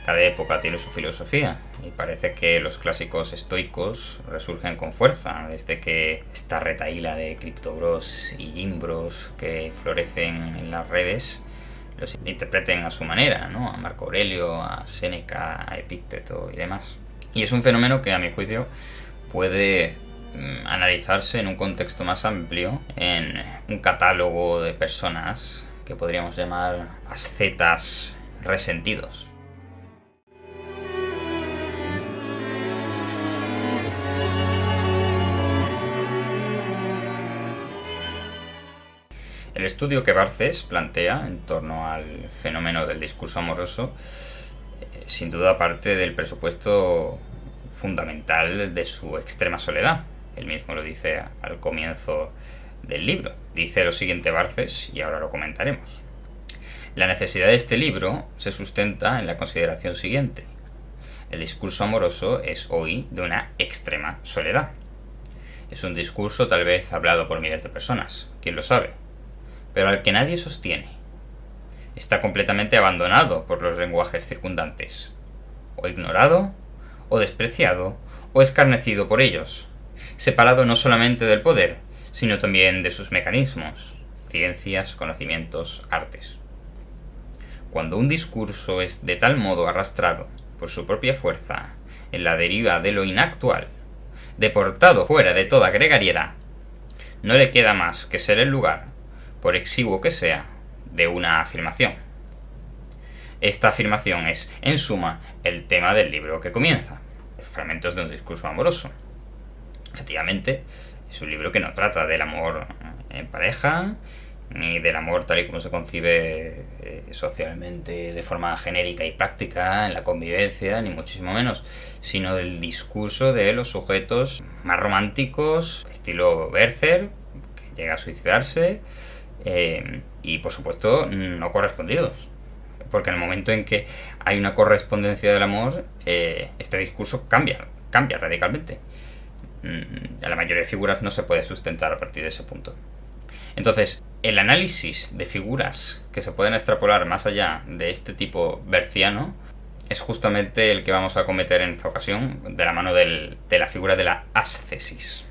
Cada época tiene su filosofía y parece que los clásicos estoicos resurgen con fuerza desde que esta retahíla de criptobros y gimbros que florecen en las redes los interpreten a su manera, ¿no? A Marco Aurelio, a Séneca, a Epicteto y demás. Y es un fenómeno que, a mi juicio, puede analizarse en un contexto más amplio, en un catálogo de personas que podríamos llamar ascetas resentidos. El estudio que Barthes plantea en torno al fenómeno del discurso amoroso sin duda parte del presupuesto fundamental de su extrema soledad. Él mismo lo dice al comienzo del libro. Dice lo siguiente Barthes, y ahora lo comentaremos. La necesidad de este libro se sustenta en la consideración siguiente. El discurso amoroso es hoy de una extrema soledad. Es un discurso tal vez hablado por miles de personas, quién lo sabe, pero al que nadie sostiene. Está completamente abandonado por los lenguajes circundantes, o ignorado, o despreciado, o escarnecido por ellos, separado no solamente del poder, sino también de sus mecanismos, ciencias, conocimientos, artes. Cuando un discurso es de tal modo arrastrado por su propia fuerza en la deriva de lo inactual, deportado fuera de toda gregariedad, no le queda más que ser el lugar, por exiguo que sea, de una afirmación. Esta afirmación es, en suma, el tema del libro que comienza, Fragmentos de un discurso amoroso. Efectivamente, es un libro que no trata del amor en pareja, ni del amor tal y como se concibe socialmente de forma genérica y práctica en la convivencia, ni muchísimo menos, sino del discurso de los sujetos más románticos, estilo Werther, que llega a suicidarse, y por supuesto no correspondidos, porque en el momento en que hay una correspondencia del amor, este discurso cambia radicalmente. La mayoría de figuras no se puede sustentar a partir de ese punto. Entonces, el análisis de figuras que se pueden extrapolar más allá de este tipo berciano es justamente el que vamos a cometer en esta ocasión, de la mano de la figura de la ascesis.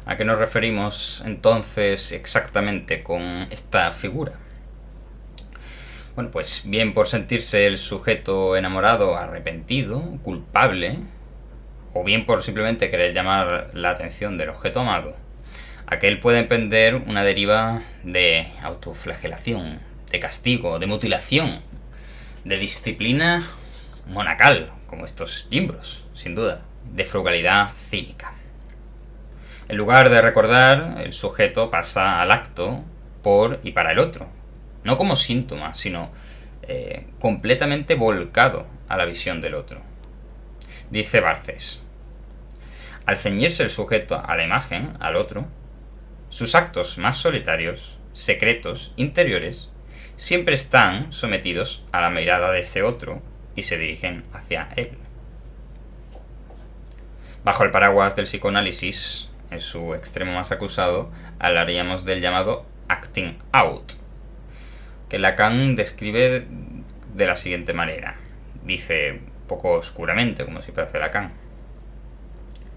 ¿A qué nos referimos entonces exactamente con esta figura? Bueno, pues bien por sentirse el sujeto enamorado arrepentido, culpable, o bien por simplemente querer llamar la atención del objeto amado, aquel puede emprender una deriva de autoflagelación, de castigo, de mutilación, de disciplina monacal, como estos libros, sin duda, de frugalidad cínica. En lugar de recordar, el sujeto pasa al acto por y para el otro, no como síntoma, sino completamente volcado a la visión del otro. Dice Barthes: al ceñirse el sujeto a la imagen, al otro, sus actos más solitarios, secretos, interiores, siempre están sometidos a la mirada de ese otro y se dirigen hacia él. Bajo el paraguas del psicoanálisis, en su extremo más acusado, hablaríamos del llamado acting out, que Lacan describe de la siguiente manera. Dice, poco oscuramente, como si parece Lacan: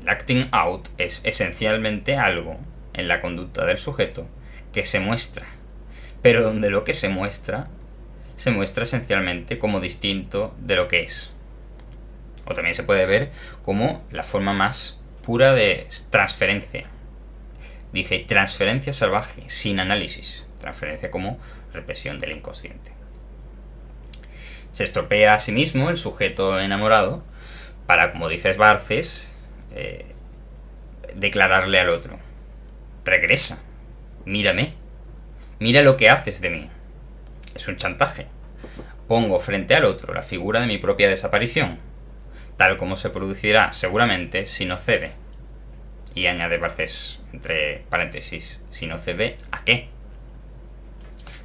el acting out es esencialmente algo en la conducta del sujeto que se muestra, pero donde lo que se muestra esencialmente como distinto de lo que es. O también se puede ver como la forma más pura de transferencia. Dice transferencia salvaje, sin análisis. Transferencia como represión del inconsciente. Se estropea a sí mismo el sujeto enamorado para, como dice Barthes, declararle al otro: regresa, mírame, mira lo que haces de mí. Es un chantaje. Pongo frente al otro la figura de mi propia desaparición, tal como se producirá seguramente si no cede. Y añade Barthes, entre paréntesis, si no cede, ¿a qué?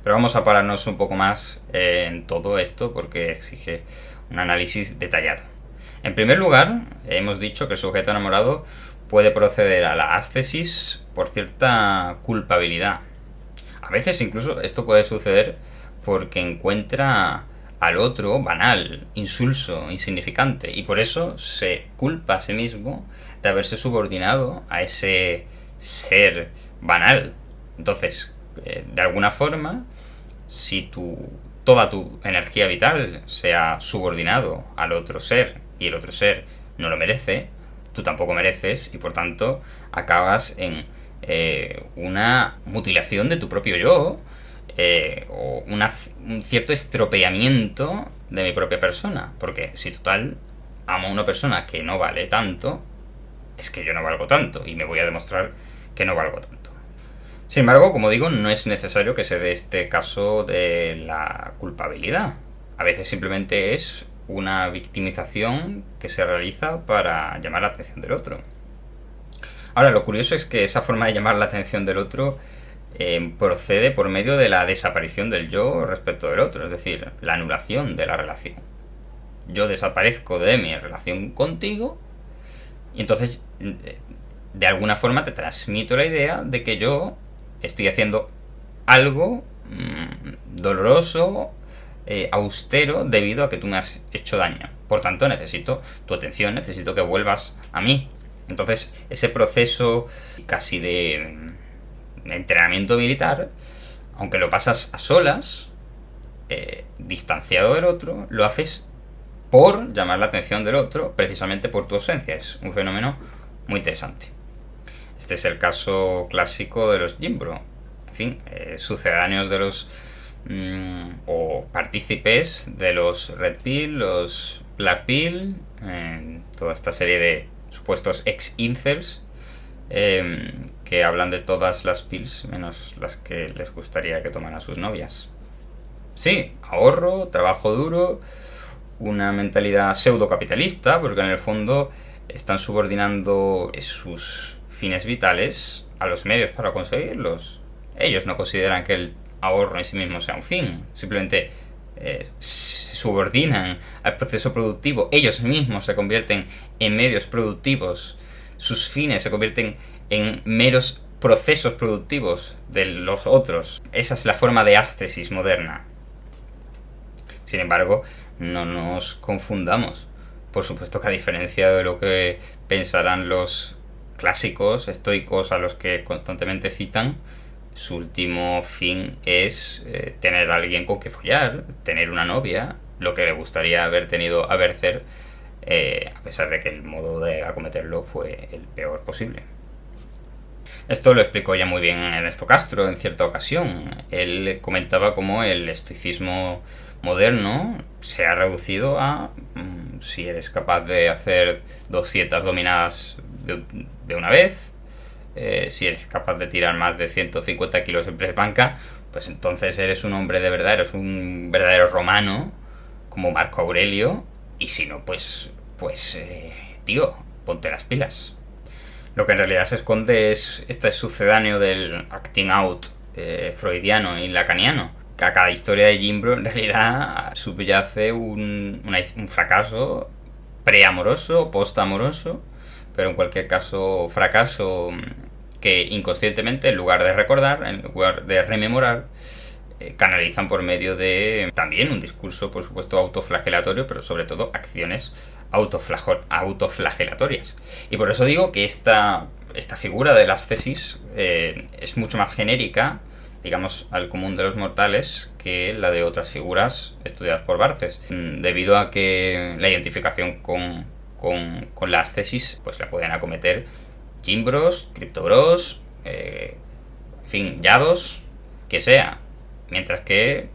Pero vamos a pararnos un poco más en todo esto porque exige un análisis detallado. En primer lugar, hemos dicho que el sujeto enamorado puede proceder a la ascesis por cierta culpabilidad. A veces incluso esto puede suceder porque encuentra al otro banal, insulso, insignificante, y por eso se culpa a sí mismo de haberse subordinado a ese ser banal. Entonces, de alguna forma, si toda tu energía vital se ha subordinado al otro ser y el otro ser no lo merece, tú tampoco mereces, y por tanto acabas en una mutilación de tu propio yo, o un cierto estropeamiento de mi propia persona. Porque si total amo a una persona que no vale tanto, es que yo no valgo tanto y me voy a demostrar que no valgo tanto. Sin embargo, como digo, no es necesario que se dé este caso de la culpabilidad. A veces simplemente es una victimización que se realiza para llamar la atención del otro. Ahora, lo curioso es que esa forma de llamar la atención del otro procede por medio de la desaparición del yo respecto del otro, es decir, la anulación de la relación. Yo desaparezco de mi relación contigo y entonces de alguna forma te transmito la idea de que yo estoy haciendo algo doloroso, austero, debido a que tú me has hecho daño. Por tanto, necesito tu atención, necesito que vuelvas a mí. Entonces, ese proceso casi de entrenamiento militar, aunque lo pasas a solas, distanciado del otro, lo haces por llamar la atención del otro, precisamente por tu ausencia. Es un fenómeno muy interesante. Este es el caso clásico de los Jimbro. En fin, sucedáneos de los o partícipes de los Red Pill, los Black Pill, toda esta serie de supuestos ex-incels que hablan de todas las pills menos las que les gustaría que tomaran sus novias. Sí, ahorro, trabajo duro, una mentalidad pseudo-capitalista, porque en el fondo están subordinando sus fines vitales a los medios para conseguirlos. Ellos no consideran que el ahorro en sí mismo sea un fin, simplemente se subordinan al proceso productivo. Ellos mismos se convierten en medios productivos, sus fines se convierten en meros procesos productivos de los otros. Esa es la forma de ástesis moderna. Sin embargo, no nos confundamos. Por supuesto que a diferencia de lo que pensarán los clásicos estoicos a los que constantemente citan, su último fin es tener a alguien con que follar, tener una novia, lo que le gustaría haber tenido a Bercer, a pesar de que el modo de acometerlo fue el peor posible. Esto lo explicó ya muy bien Ernesto Castro en cierta ocasión. Él comentaba cómo el estoicismo moderno se ha reducido a si eres capaz de hacer 200 dominadas de una vez, si eres capaz de tirar más de 150 kilos en press banca, pues entonces eres un hombre de verdad, eres un verdadero romano, como Marco Aurelio, y si no, pues tío, ponte las pilas. Lo que en realidad se esconde es este sucedáneo del acting out freudiano y lacaniano. Que a cada historia de Jimbro en realidad subyace un fracaso preamoroso, postamoroso, pero en cualquier caso fracaso que inconscientemente, en lugar de recordar, en lugar de rememorar, canalizan por medio de también un discurso, por supuesto, autoflagelatorio, pero sobre todo acciones autoflagelatorias. Y por eso digo que esta figura de las tesis es mucho más genérica, digamos, al común de los mortales, que la de otras figuras estudiadas por Barthes, debido a que la identificación con las tesis pues la pueden acometer Jimbros, Criptobros, en fin, Yados, que sea. Mientras que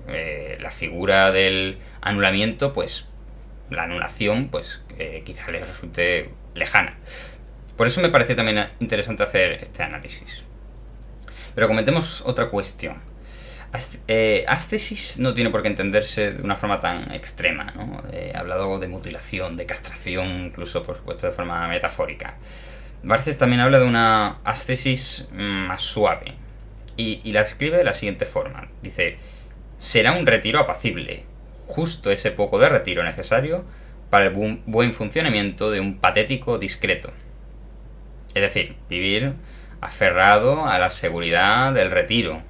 la figura del anulamiento, pues la anulación, pues quizá les resulte lejana. Por eso me parece también interesante hacer este análisis. Pero comentemos otra cuestión. Ástesis no tiene por qué entenderse de una forma tan extrema, ¿no? He hablado de mutilación, de castración, incluso, por supuesto, de forma metafórica. Barthes también habla de una ástesis más suave, y la escribe de la siguiente forma. Dice: será un retiro apacible, justo ese poco de retiro necesario para el buen funcionamiento de un patético discreto. Es decir, vivir aferrado a la seguridad del retiro,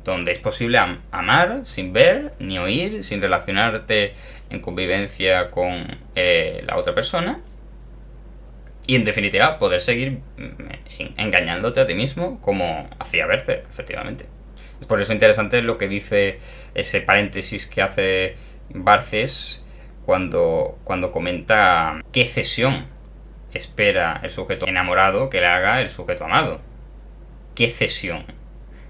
donde es posible amar sin ver ni oír, sin relacionarte en convivencia con la otra persona, y en definitiva poder seguir engañándote a ti mismo como hacía Bercer, efectivamente. Es por eso interesante lo que dice ese paréntesis que hace Barthes cuando comenta qué cesión espera el sujeto enamorado que le haga el sujeto amado. ¿Qué cesión?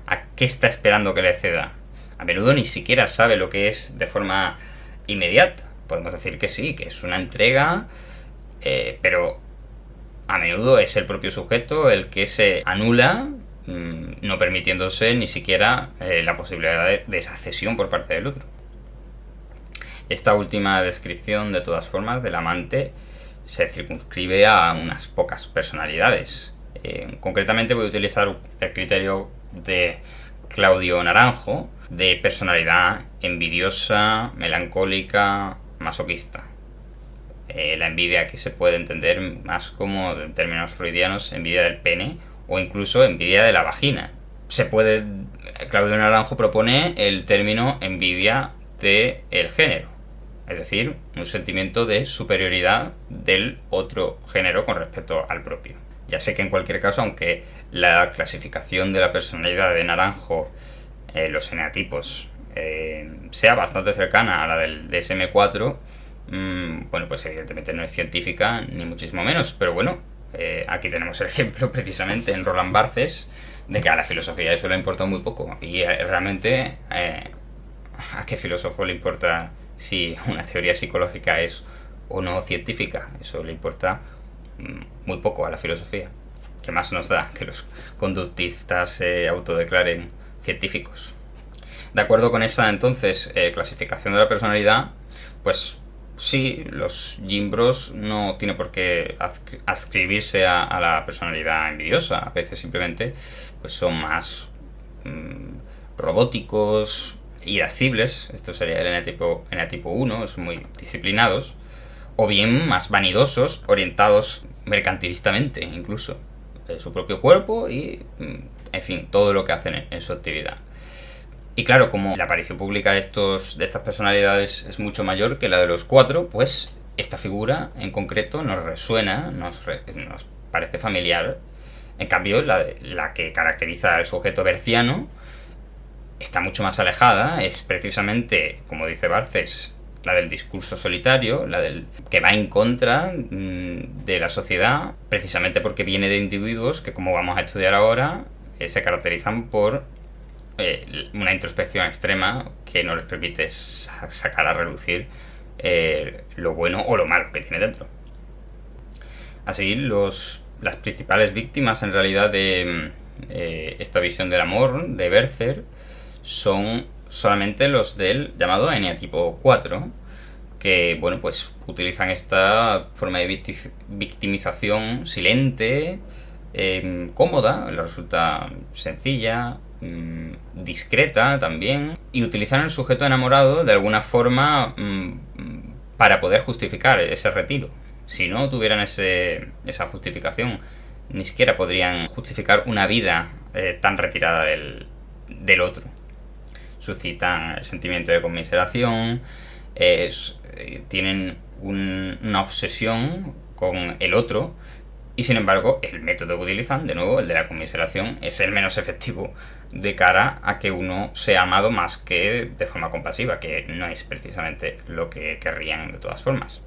¿A qué está esperando que le ceda? A menudo ni siquiera sabe lo que es de forma inmediata. Podemos decir que sí, que es una entrega, pero a menudo es el propio sujeto el que se anula, no permitiéndose ni siquiera la posibilidad de esa cesión por parte del otro. Esta última descripción, de todas formas, del amante se circunscribe a unas pocas personalidades. Concretamente voy a utilizar el criterio de Claudio Naranjo, de personalidad envidiosa, melancólica, masoquista. La envidia aquí se puede entender más como, en términos freudianos, envidia del pene o incluso envidia de la vagina. Claudio Naranjo propone el término envidia del género, es decir, un sentimiento de superioridad del otro género con respecto al propio. Ya sé que en cualquier caso, aunque la clasificación de la personalidad de Naranjo, los eneatipos, sea bastante cercana a la del DSM-4, bueno, pues evidentemente no es científica, ni muchísimo menos, pero bueno, aquí tenemos el ejemplo precisamente en Roland Barthes de que a la filosofía eso le importa muy poco. Y realmente, ¿a qué filósofo le importa si una teoría psicológica es o no científica? Eso le importa muy poco a la filosofía. ¿Qué más nos da que los conductistas se autodeclaren científicos? De acuerdo con esa, entonces, clasificación de la personalidad, pues sí, los Gimbros no tiene por qué adscribirse a la personalidad envidiosa. A veces simplemente pues son más robóticos, irascibles. Esto sería el eneatipo 1, son muy disciplinados. O bien más vanidosos, orientados mercantilistamente, incluso. Su propio cuerpo y, en fin, todo lo que hacen en su actividad. Y claro, como la aparición pública de estas personalidades es mucho mayor que la de los 4, pues esta figura en concreto nos resuena, nos parece familiar. En cambio, la que caracteriza al sujeto berciano está mucho más alejada, es precisamente, como dice Barthes, la del discurso solitario, la del que va en contra de la sociedad, precisamente porque viene de individuos que, como vamos a estudiar ahora, se caracterizan por una introspección extrema que no les permite sacar a relucir lo bueno o lo malo que tiene dentro. Así, las principales víctimas en realidad de esta visión del amor de Bercer son solamente los del llamado eneatipo 4, que bueno, pues utilizan esta forma de victimización silente, cómoda, les resulta sencilla, discreta también, y utilizan el sujeto enamorado de alguna forma para poder justificar ese retiro. Si no tuvieran esa justificación, ni siquiera podrían justificar una vida tan retirada del otro. Suscitan el sentimiento de conmiseración, tienen una obsesión con el otro, y sin embargo el método que utilizan, de nuevo el de la conmiseración, es el menos efectivo de cara a que uno sea amado más que de forma compasiva, que no es precisamente lo que querrían de todas formas.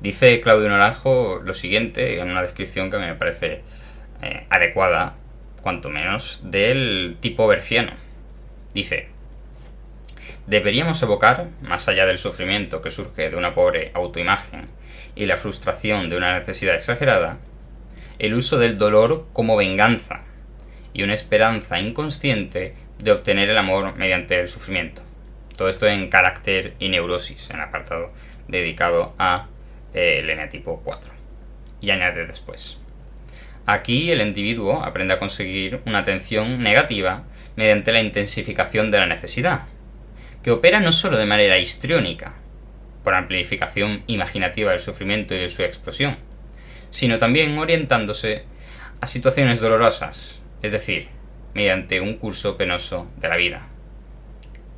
Dice Claudio Naranjo lo siguiente, en una descripción que me parece adecuada, cuanto menos, del tipo berciano. Dice: deberíamos evocar, más allá del sufrimiento que surge de una pobre autoimagen y la frustración de una necesidad exagerada, el uso del dolor como venganza y una esperanza inconsciente de obtener el amor mediante el sufrimiento. Todo esto en Carácter y Neurosis, en el apartado dedicado a el eneatipo 4. Y añade después: aquí el individuo aprende a conseguir una atención negativa mediante la intensificación de la necesidad, que opera no solo de manera histriónica, por amplificación imaginativa del sufrimiento y de su explosión, sino también orientándose a situaciones dolorosas, es decir, mediante un curso penoso de la vida.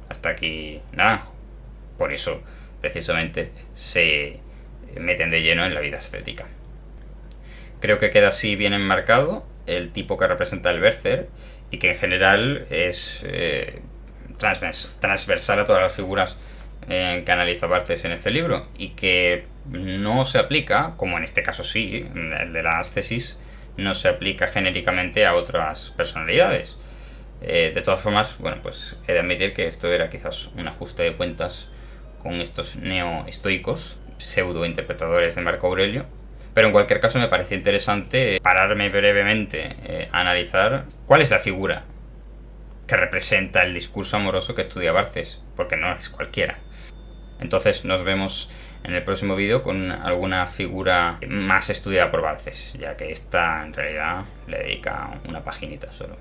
Hasta aquí Naranjo. Por eso, precisamente, se meten de lleno en la vida estética. Creo que queda así bien enmarcado el tipo que representa el Berserk y que en general es transversal a todas las figuras que analiza Barthes en este libro, y que no se aplica, como en este caso sí, el de la ascesis, no se aplica genéricamente a otras personalidades. De todas formas, bueno, pues he de admitir que esto era quizás un ajuste de cuentas con estos neoestoicos, pseudo interpretadores de Marco Aurelio, pero en cualquier caso me parecía interesante pararme brevemente a analizar cuál es la figura que representa el discurso amoroso que estudia Barthes, porque no es cualquiera. Entonces nos vemos en el próximo vídeo con alguna figura más estudiada por Barthes, ya que esta en realidad le dedica una paginita solo.